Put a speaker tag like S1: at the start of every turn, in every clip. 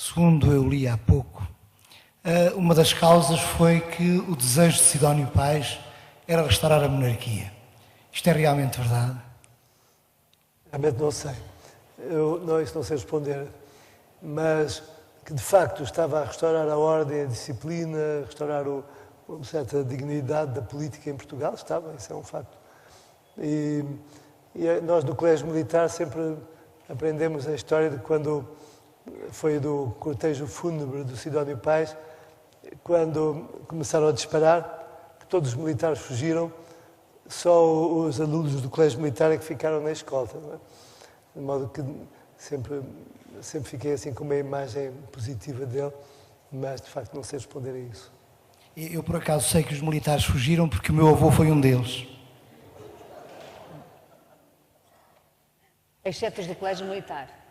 S1: Segundo eu li há pouco, uma das causas foi que o desejo de Sidónio Pais era restaurar a monarquia. Isto é realmente verdade?
S2: Realmente não sei. Isso não sei responder. Mas que de facto estava a restaurar a ordem, a disciplina, a restaurar uma certa dignidade da política em Portugal, estava, isso é um facto. E nós no Colégio Militar sempre aprendemos a história de quando foi do cortejo fúnebre do Sidónio Pais, quando começaram a disparar, que todos os militares fugiram, só os alunos do Colégio Militar é que ficaram na escolta. Não é? De modo que sempre fiquei assim com uma imagem positiva dele, mas de facto não sei responder a isso.
S1: Eu por acaso sei que os militares fugiram porque o meu avô foi um deles.
S3: Exceto os do Colégio Militar.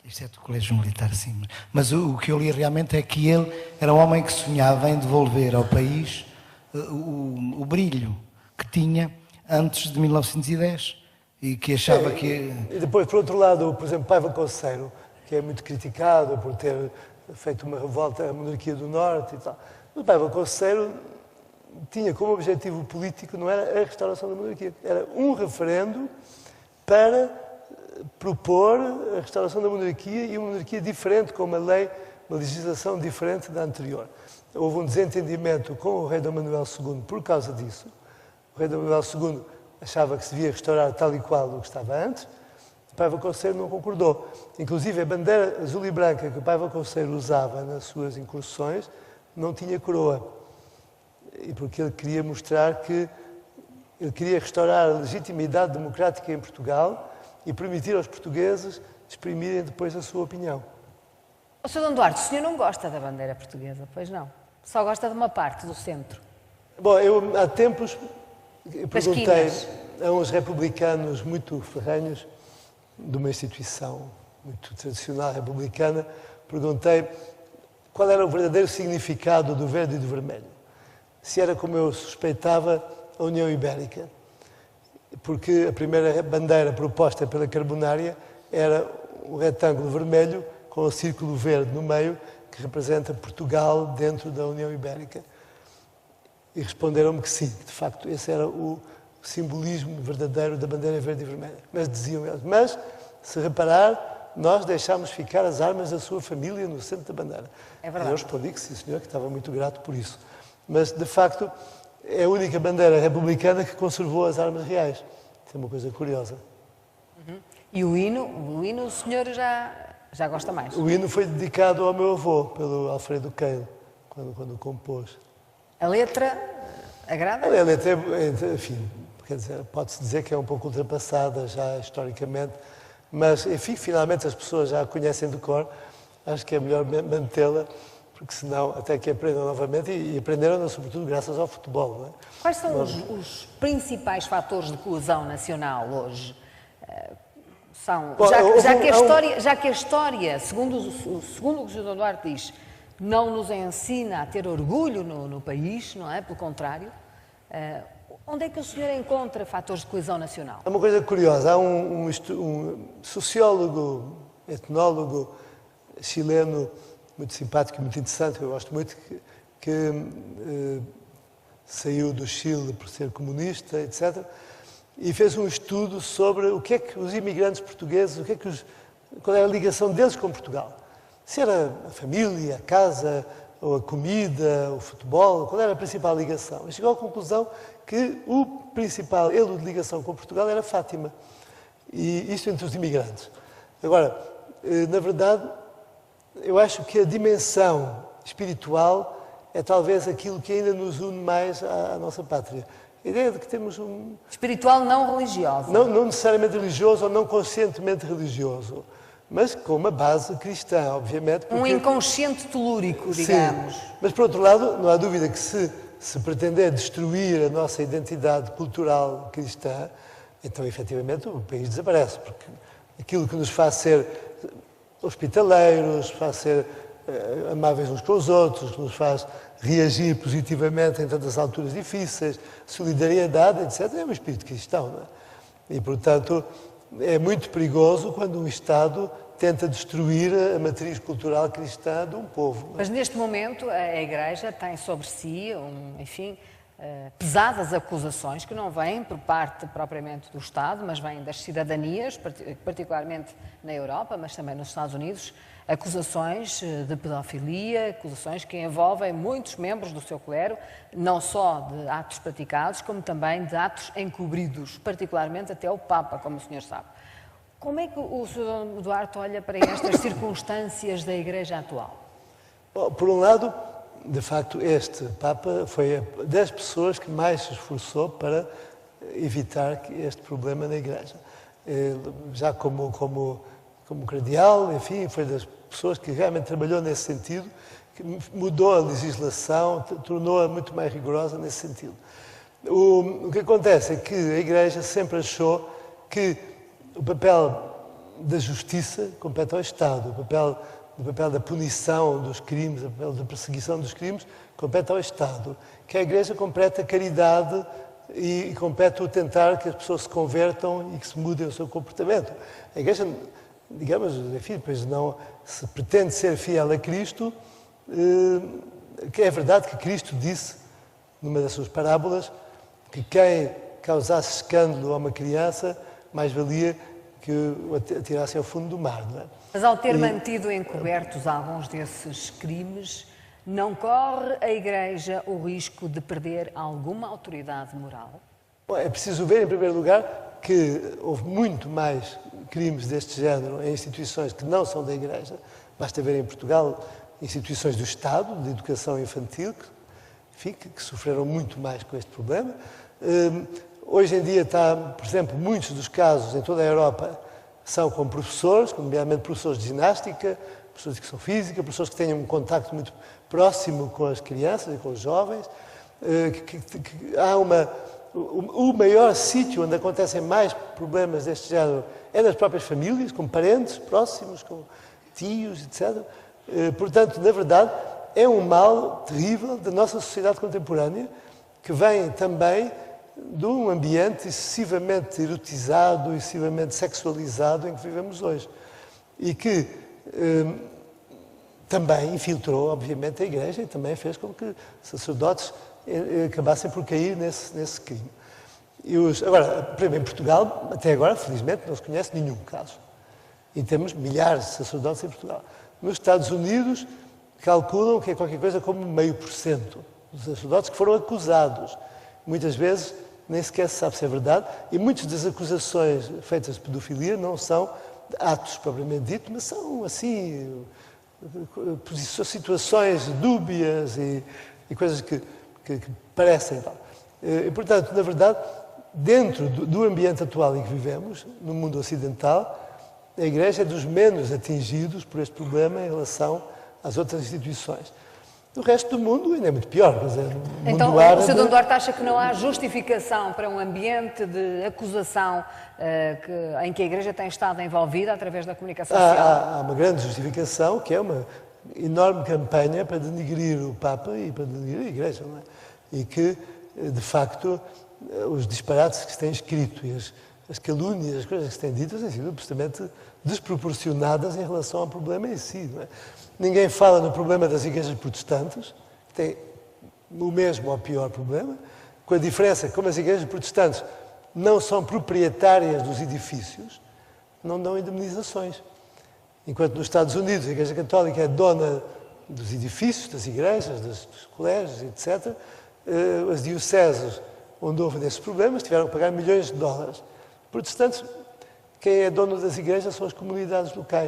S1: Exceto o Colégio Militar, sim. Mas o que eu li realmente é que ele era um homem que sonhava em devolver ao país o brilho que tinha antes de 1910 e que achava que...
S2: E depois, por outro lado, por exemplo, Paiva Conceiro, que é muito criticado por ter feito uma revolta à monarquia do Norte e tal. Mas Paiva Conceiro tinha como objetivo político, não era a restauração da monarquia, era um referendo para propor a restauração da monarquia e uma monarquia diferente, com uma lei, uma legislação diferente da anterior. Houve um desentendimento com o rei Dom Manuel II por causa disso. O rei Dom Manuel II achava que se devia restaurar tal e qual o que estava antes. Paiva Conceiro não concordou. Inclusive, a bandeira azul e branca que o Paiva Conceiro usava nas suas incursões não tinha coroa. E porque ele queria mostrar que ele queria restaurar a legitimidade democrática em Portugal e permitir aos portugueses exprimirem depois a sua opinião.
S3: O Sr. Dom Duarte, o senhor não gosta da bandeira portuguesa, pois não? Só gosta de uma parte, do centro.
S2: Bom, eu há tempos perguntei
S3: Pasquinas.
S2: a uns republicanos muito ferrenhos de uma instituição muito tradicional republicana, perguntei qual era o verdadeiro significado do verde e do vermelho. Se era, como eu suspeitava, a União Ibérica. Porque a primeira bandeira proposta pela Carbonária era um retângulo vermelho com o círculo verde no meio, que representa Portugal dentro da União Ibérica. E responderam-me que sim, de facto, esse era o simbolismo verdadeiro da bandeira verde e vermelha. Mas diziam eles, mas, se reparar, nós deixámos ficar as armas da sua família no centro da bandeira.
S3: É verdade.
S2: E eu respondi que sim, senhor, que estava muito grato por isso. Mas, de facto, é a única bandeira republicana que conservou as armas reais. Isso é uma coisa curiosa.
S3: Uhum. E o hino o senhor já gosta mais?
S2: O hino foi dedicado ao meu avô, pelo Alfredo Keil, quando o compôs.
S3: A letra agrada?
S2: A letra, enfim, quer dizer, pode-se dizer que é um pouco ultrapassada já historicamente, mas, enfim, finalmente as pessoas já a conhecem de cor. Acho que é melhor mantê-la, porque senão até que aprendam novamente e aprenderam sobretudo graças ao futebol. Não é?
S3: Quais são os principais fatores de coesão nacional hoje?
S2: Bom,
S3: Já que a história, segundo o que o Sr. Dom Duarte diz, não nos ensina a ter orgulho no país, não é? Pelo contrário, onde é que o senhor encontra fatores de coesão nacional?
S2: É uma coisa curiosa. Há um sociólogo, etnólogo chileno, muito simpático e muito interessante, eu gosto muito, que saiu do Chile por ser comunista, etc., e fez um estudo sobre o que é que os imigrantes portugueses, qual era a ligação deles com Portugal. Se era a família, a casa, ou a comida, o futebol, qual era a principal ligação? E chegou à conclusão que o principal elo de ligação com Portugal era Fátima. E isto entre os imigrantes. Agora, na verdade, eu acho que a dimensão espiritual é talvez aquilo que ainda nos une mais à nossa pátria. A ideia de que temos um...
S3: Espiritual não religioso.
S2: Não necessariamente religioso ou não conscientemente religioso, mas com uma base cristã, obviamente.
S3: Um inconsciente telúrico, digamos.
S2: Sim, mas por outro lado, não há dúvida que se pretender destruir a nossa identidade cultural cristã, então efetivamente o país desaparece, porque aquilo que nos faz ser hospitaleiros, faz ser amáveis uns com os outros, que nos faz reagir positivamente em tantas alturas difíceis, solidariedade, etc., é um espírito cristão, não é? E, portanto, é muito perigoso quando um Estado tenta destruir a matriz cultural cristã de um povo.
S3: Mas neste momento a Igreja tem sobre si, pesadas acusações que não vêm por parte propriamente do Estado, mas vêm das cidadanias, particularmente na Europa, mas também nos Estados Unidos, acusações de pedofilia, acusações que envolvem muitos membros do seu clero, não só de atos praticados, como também de atos encobridos, particularmente até o Papa, como o senhor sabe. Como é que o Sr. Duarte olha para estas circunstâncias da Igreja atual?
S2: Bom, por um lado, de facto, este Papa foi das pessoas que mais se esforçou para evitar este problema na Igreja. Já como cardeal, enfim, foi das pessoas que realmente trabalhou nesse sentido, que mudou a legislação, tornou-a muito mais rigorosa nesse sentido. O que acontece é que a Igreja sempre achou que o papel da justiça compete ao Estado, o papel da punição dos crimes, o papel da perseguição dos crimes compete ao Estado, que a Igreja compete a caridade e compete o tentar que as pessoas se convertam e que se mudem o seu comportamento. A Igreja, digamos, enfim, pois não se pretende ser fiel a Cristo, que é verdade que Cristo disse, numa das suas parábolas, que quem causasse escândalo a uma criança, mais valia que o atirassem ao fundo do mar. Não é?
S3: Mas ao ter mantido encobertos alguns desses crimes, não corre a Igreja o risco de perder alguma autoridade moral?
S2: Bom, é preciso ver, em primeiro lugar, que houve muito mais crimes deste género em instituições que não são da Igreja. Basta ver em Portugal instituições do Estado, de educação infantil, que sofreram muito mais com este problema. Hoje em dia por exemplo, muitos dos casos em toda a Europa são com professores, nomeadamente professores de ginástica, professores de educação física, professores que tenham um contacto muito próximo com as crianças e com os jovens. Há o maior sítio onde acontecem mais problemas deste género é nas próprias famílias, com parentes próximos, com tios, etc. Portanto, na verdade, é um mal terrível da nossa sociedade contemporânea, que vem também de um ambiente excessivamente erotizado, excessivamente sexualizado em que vivemos hoje. E que também infiltrou, obviamente, a Igreja e também fez com que sacerdotes acabassem por cair nesse crime. Agora, por exemplo, em Portugal, até agora, felizmente, não se conhece nenhum caso. E temos milhares de sacerdotes em Portugal. Nos Estados Unidos, calculam que é qualquer coisa como 0,5% dos sacerdotes que foram acusados. Muitas vezes nem sequer se sabe se é verdade, e muitas das acusações feitas de pedofilia não são atos propriamente dito, mas são, assim, situações dúbias e coisas que parecem tal. E, portanto, na verdade, dentro do ambiente atual em que vivemos, no mundo ocidental, a Igreja é dos menos atingidos por este problema em relação às outras instituições. No resto do mundo ainda é muito pior. Quer dizer,
S3: então,
S2: árabe,
S3: o Sr. Duarte acha que não há justificação para um ambiente de acusação em que a Igreja tem estado envolvida através da comunicação social?
S2: Há uma grande justificação, que é uma enorme campanha para denigrir o Papa e para denigrir a Igreja, não é? E que, de facto, os disparates que se têm escrito e as calúnias, as coisas que se têm ditas têm sido absolutamente desproporcionadas em relação ao problema em si, não é? Ninguém fala no problema das igrejas protestantes, que têm o mesmo ou pior problema, com a diferença que, como as igrejas protestantes não são proprietárias dos edifícios, não dão indemnizações. Enquanto nos Estados Unidos a Igreja Católica é dona dos edifícios, das igrejas, dos colégios, etc., as dioceses onde houve desses problemas tiveram que pagar milhões de dólares. Protestantes, quem é dono das igrejas são as comunidades locais.